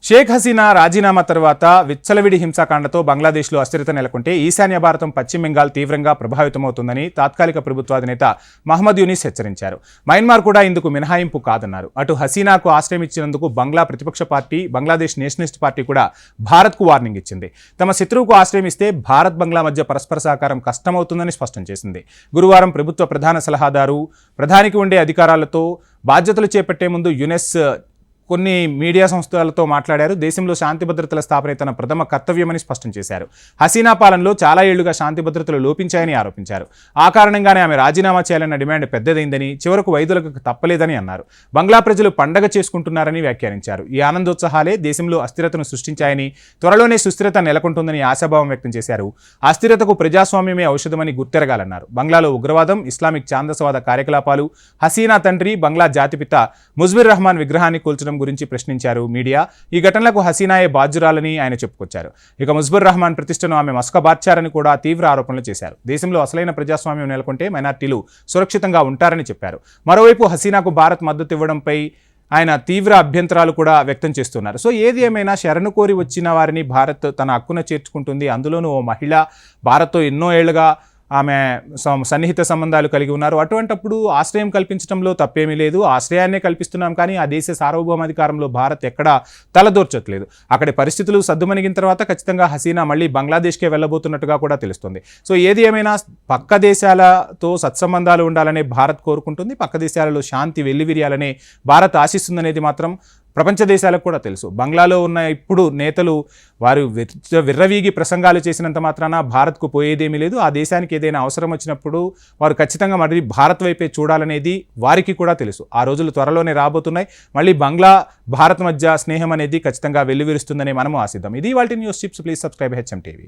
షేక్ హసీనా రాజీనామా తర్వాత విచ్చలవిడి హింసాకాండతో బంగ్లాదేశ్లో అస్థిరత నెలకొంటే ఈశాన్య భారతం పశ్చిమ బెంగాల్ తీవ్రంగా ప్రభావితమవుతుందని తాత్కాలిక ప్రభుత్వాధినేత మహమ్మద్ యూనిస్ హెచ్చరించారు. మయన్మార్ కూడా ఇందుకు మినహాయింపు కాదన్నారు. అటు హసీనాకు ఆశ్రయం ఇచ్చినందుకు బంగ్లా ప్రతిపక్ష పార్టీ బంగ్లాదేశ్ నేషనలిస్ట్ పార్టీ కూడా భారత్కు వార్నింగ్ ఇచ్చింది. తమ శత్రువుకు ఆశ్రయం ఇస్తే భారత్ బంగ్లా మధ్య పరస్పర సహకారం కష్టమవుతుందని స్పష్టం చేసింది. గురువారం ప్రభుత్వ ప్రధాన సలహాదారు ప్రధానికి ఉండే అధికారాలతో బాధ్యతలు చేపట్టే ముందు యునెస్ కొన్ని మీడియా సంస్థలతో మాట్లాడారు. దేశంలో శాంతి భద్రతల స్థాపన తన ప్రథమ కర్తవ్యమని స్పష్టం చేశారు. హసీనా పాలనలో చాలా ఏళ్లుగా శాంతి భద్రతలు లోపించాయని ఆరోపించారు. ఆ కారణంగానే ఆమె రాజీనామా చేయాలన్న డిమాండ్ పెద్దదైందని, చివరకు వైద్యులకు తప్పలేదని అన్నారు. బంగ్లా ప్రజలు పండగ చేసుకుంటున్నారని వ్యాఖ్యానించారు. ఈ ఆనందోత్సాహాలే దేశంలో అస్థిరతను సృష్టించాయని, త్వరలోనే సుస్థిరత నెలకొంటుందని ఆశాభావం వ్యక్తం చేశారు. అస్థిరతకు ప్రజాస్వామ్యమే ఔషధమని గుర్తెరగాలన్నారు. బంగ్లాలో ఉగ్రవాదం, ఇస్లామిక్ ఛాందసవాద కార్యకలాపాలు, హసీనా తండ్రి బంగ్లా జాతిపిత ముజిబుర్ రహమాన్ విగ్రహాన్ని కూల్చడం గురించి ప్రశ్నించారు మీడియా. ఈ ఘటనలకు హసీనాయే బాధ్యురాలని ఆయన చెప్పుకొచ్చారు. ఇక ముజిబుర్ రహమాన్ ప్రతిష్టను ఆమె మసకబార్చారని కూడా తీవ్ర ఆరోపణలు చేశారు. దేశంలో అసలైన ప్రజాస్వామ్యం నెలకొంటే మైనార్టీలు సురక్షితంగా ఉంటారని చెప్పారు. మరోవైపు హసీనాకు భారత్ మద్దతు ఇవ్వడంపై ఆయన తీవ్ర అభ్యంతరాలు కూడా వ్యక్తం చేస్తున్నారు. సో ఏది ఏమైనా శరణు కోరి వచ్చిన వారిని భారత్ తన హక్కున చేర్చుకుంటుంది. అందులోనూ ఓ మహిళ భారత్తో ఎన్నో ఏళ్లుగా ఆమె సన్నిహిత సంబంధాలు కలిగి ఉన్నారు. అటువంటప్పుడు ఆశ్రయం కల్పించడంలో తప్పేమీ లేదు. ఆశ్రయాన్నే కల్పిస్తున్నాం, కానీ ఆ దేశ సార్వభౌమాధికారంలో భారత్ ఎక్కడా తలదూర్చట్లేదు. అక్కడి పరిస్థితులు సద్దుమణిగిన తర్వాత ఖచ్చితంగా హసీనా మళ్ళీ బంగ్లాదేశ్కే వెళ్ళబోతున్నట్టుగా కూడా తెలుస్తుంది. సో ఏది ఏమైనా పక్క దేశాలతో సత్సంబంధాలు ఉండాలనే భారత్ కోరుకుంటుంది. పక్క దేశాలలో శాంతి వెల్లివిరియాలనే భారత్ ఆశిస్తుందనేది మాత్రం ప్రపంచ దేశాలకు కూడా తెలుసు. బంగ్లాలో ఉన్న ఇప్పుడు నేతలు వారు విర్రవీగి ప్రసంగాలు చేసినంత మాత్రాన భారత్కు పోయేదేమీ లేదు. ఆ దేశానికి ఏదైనా అవసరం వచ్చినప్పుడు వారు ఖచ్చితంగా మరి భారత్ వైపే చూడాలనేది వారికి కూడా తెలుసు. ఆ రోజులు త్వరలోనే రాబోతున్నాయి. మళ్ళీ బంగ్లా భారత్ మధ్య స్నేహం అనేది ఖచ్చితంగా వెల్లివిరుస్తుందని మనము ఆశిద్దాం. ఇది ఇవాల్టి news tips. Please subscribe HM TV.